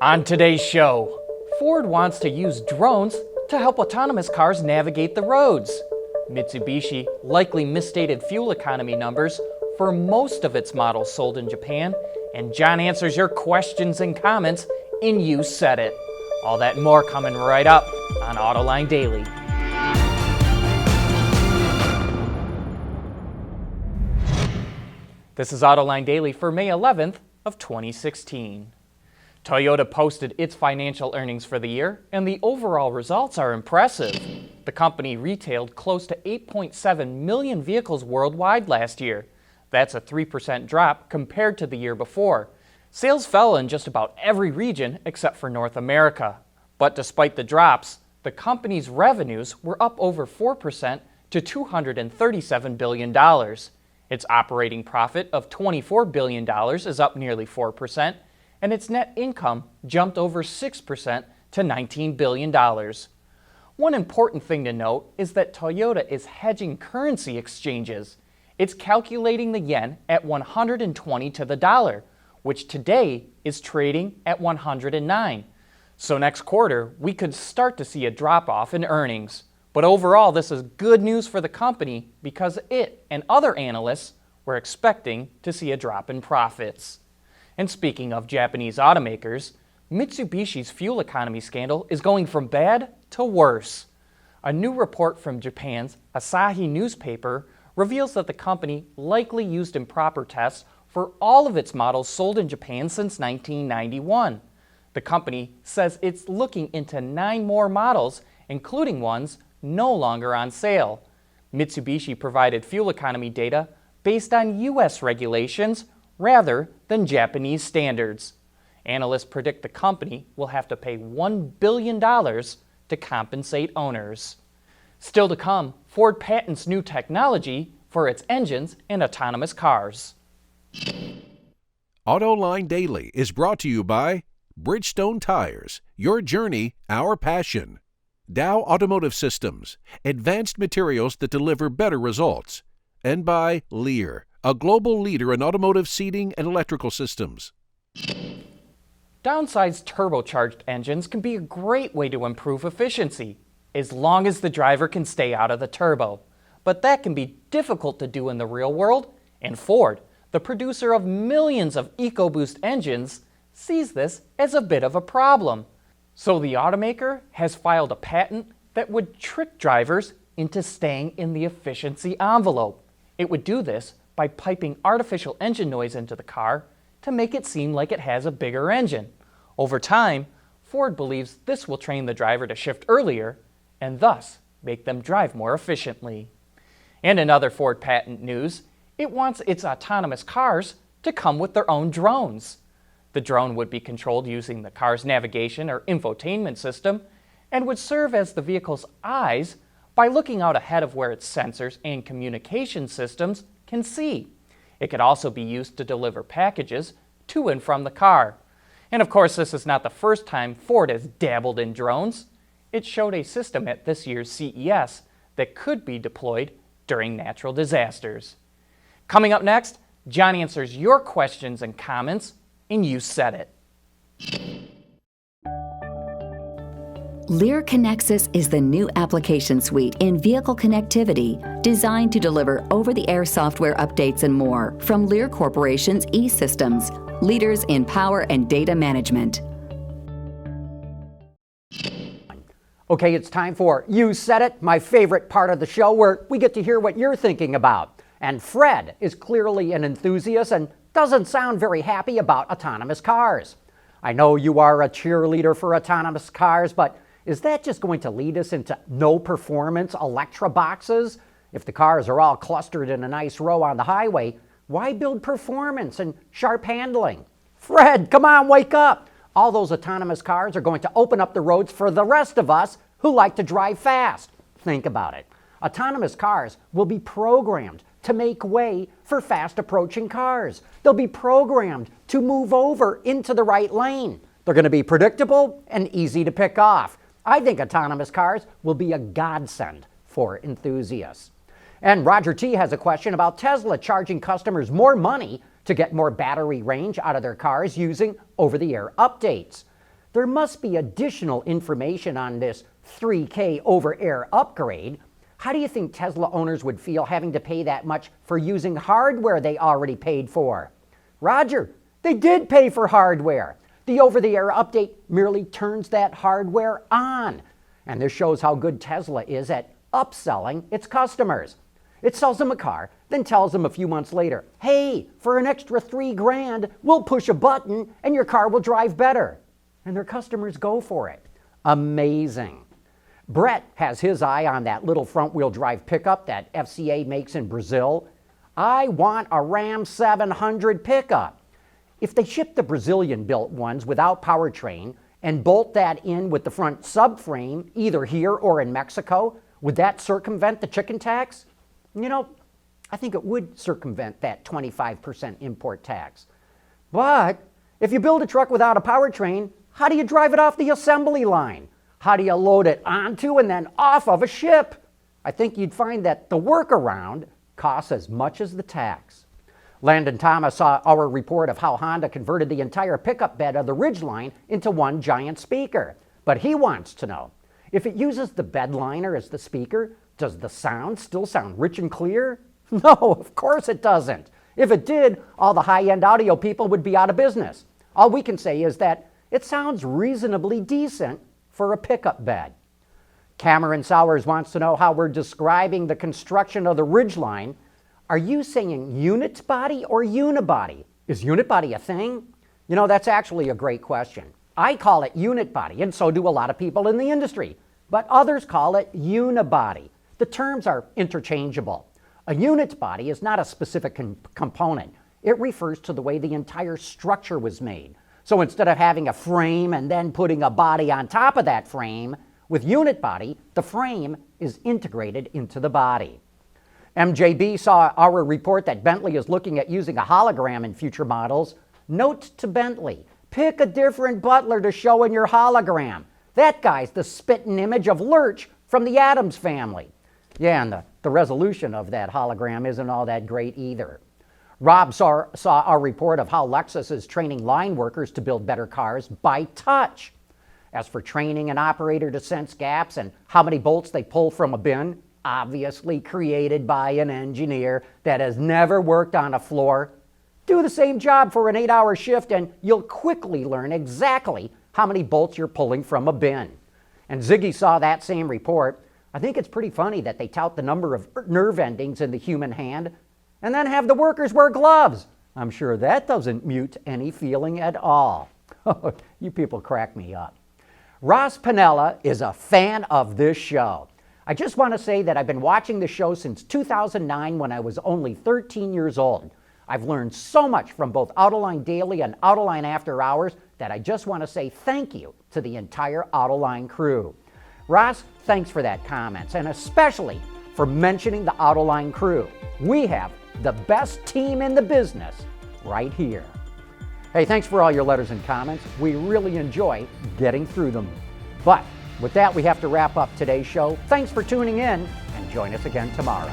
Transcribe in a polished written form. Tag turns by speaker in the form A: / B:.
A: On today's show, Ford wants to use drones to help autonomous cars navigate the roads. Mitsubishi likely misstated fuel economy numbers for most of its models sold in Japan, and John answers your questions and comments in You Said It. All that and more coming right up on Autoline Daily. This is Autoline Daily for May 11th of 2016. Toyota posted its financial earnings for the year, and the overall results are impressive. The company retailed close to 8.7 million vehicles worldwide last year. That's a 3% drop compared to the year before. Sales fell in just about every region except for North America. But despite the drops, the company's revenues were up over 4% to $237 billion. Its operating profit of $24 billion is up nearly 4%, and its net income jumped over 6% to $19 billion. One important thing to note is that Toyota is hedging currency exchanges. It's calculating the yen at 120 to the dollar, which today is trading at 109. So next quarter, we could start to see a drop-off in earnings. But overall, this is good news for the company because it and other analysts were expecting to see a drop in profits. And speaking of Japanese automakers, Mitsubishi's fuel economy scandal is going from bad to worse. A new report from Japan's Asahi newspaper reveals that the company likely used improper tests for all of its models sold in Japan since 1991. The company says it's looking into 9 more models, including ones no longer on sale. Mitsubishi provided fuel economy data based on U.S. regulations rather than Japanese standards. Analysts predict the company will have to pay $1 billion to compensate owners. Still to come, Ford patents new technology for its engines in autonomous cars.
B: Autoline Daily is brought to you by Bridgestone Tires, your journey, our passion. Dow Automotive Systems, advanced materials that deliver better results. And by Lear, a global leader in automotive seating and electrical systems.
A: Downsized turbocharged engines can be a great way to improve efficiency, as long as the driver can stay out of the turbo. But that can be difficult to do in the real world, and Ford, the producer of millions of EcoBoost engines, sees this as a bit of a problem. So the automaker has filed a patent that would trick drivers into staying in the efficiency envelope. It would do this by piping artificial engine noise into the car to make it seem like it has a bigger engine. Over time, Ford believes this will train the driver to shift earlier and thus make them drive more efficiently. And in other Ford patent news, it wants its autonomous cars to come with their own drones. The drone would be controlled using the car's navigation or infotainment system and would serve as the vehicle's eyes by looking out ahead of where its sensors and communication systems can see. It could also be used to deliver packages to and from the car. And of course, this is not the first time Ford has dabbled in drones. It showed a system at this year's CES that could be deployed during natural disasters. Coming up next, John answers your questions and comments in You Said It.
C: Lear Connexus is the new application suite in vehicle connectivity designed to deliver over-the-air software updates and more from Lear Corporation's E-Systems, leaders in power and data management.
D: Okay, it's time for You Said It, my favorite part of the show where we get to hear what you're thinking about. And Fred is clearly an enthusiast and doesn't sound very happy about autonomous cars. I know you are a cheerleader for autonomous cars, but is that just going to lead us into no-performance Electra boxes? If the cars are all clustered in a nice row on the highway, why build performance and sharp handling? Fred, come on, wake up! All those autonomous cars are going to open up the roads for the rest of us who like to drive fast. Think about it. Autonomous cars will be programmed to make way for fast-approaching cars. They'll be programmed to move over into the right lane. They're going to be predictable and easy to pick off. I think autonomous cars will be a godsend for enthusiasts. And Roger T. has a question about Tesla charging customers more money to get more battery range out of their cars using over-the-air updates. There must be additional information on this 3K over-air upgrade. How do you think Tesla owners would feel having to pay that much for using hardware they already paid for? Roger, they did pay for hardware. The over-the-air update merely turns that hardware on. And this shows how good Tesla is at upselling its customers. It sells them a car, then tells them a few months later, hey, for an extra $3,000, we'll push a button and your car will drive better. And their customers go for it. Amazing. Brett has his eye on that little front-wheel drive pickup that FCA makes in Brazil. I want a Ram 700 pickup. If they ship the Brazilian-built ones without powertrain and bolt that in with the front subframe, either here or in Mexico, would that circumvent the chicken tax? You know, I think it would circumvent that 25% import tax. But if you build a truck without a powertrain, how do you drive it off the assembly line? How do you load it onto and then off of a ship? I think you'd find that the workaround costs as much as the tax. Landon Thomas saw our report of how Honda converted the entire pickup bed of the Ridgeline into one giant speaker. But he wants to know, if it uses the bed liner as the speaker, does the sound still sound rich and clear? No, of course it doesn't. If it did, all the high-end audio people would be out of business. All we can say is that it sounds reasonably decent for a pickup bed. Cameron Sowers wants to know how we're describing the construction of the Ridgeline. Are you saying unit body or unibody? Is unibody a thing? You know, that's actually a great question. I call it unit body, and so do a lot of people in the industry, but others call it unibody. The terms are interchangeable. A unit body is not a specific component. It refers to the way the entire structure was made. So instead of having a frame and then putting a body on top of that frame, with unit body, the frame is integrated into the body. MJB saw our report that Bentley is looking at using a hologram in future models. Note to Bentley, pick a different butler to show in your hologram. That guy's the spitting image of Lurch from the Addams Family. Yeah, and the resolution of that hologram isn't all that great either. Rob saw our report of how Lexus is training line workers to build better cars by touch. As for training an operator to sense gaps and how many bolts they pull from a bin, obviously created by an engineer that has never worked on a floor, do the same job for an 8-hour shift and you'll quickly learn exactly how many bolts you're pulling from a bin. And Ziggy saw that same report. I think it's pretty funny that they tout the number of nerve endings in the human hand and then have the workers wear gloves. I'm sure that doesn't mute any feeling at all. You people crack me up. Ross Piniella is a fan of this show. I just want to say that I've been watching the show since 2009 when I was only 13 years old. I've learned so much from both Autoline Daily and Autoline After Hours that I just want to say thank you to the entire Autoline crew. Ross, thanks for that comments, and especially for mentioning the Autoline crew. We have the best team in the business right here. Hey, thanks for all your letters and comments. We really enjoy getting through them. But with that, we have to wrap up today's show. Thanks for tuning in, and join us again tomorrow.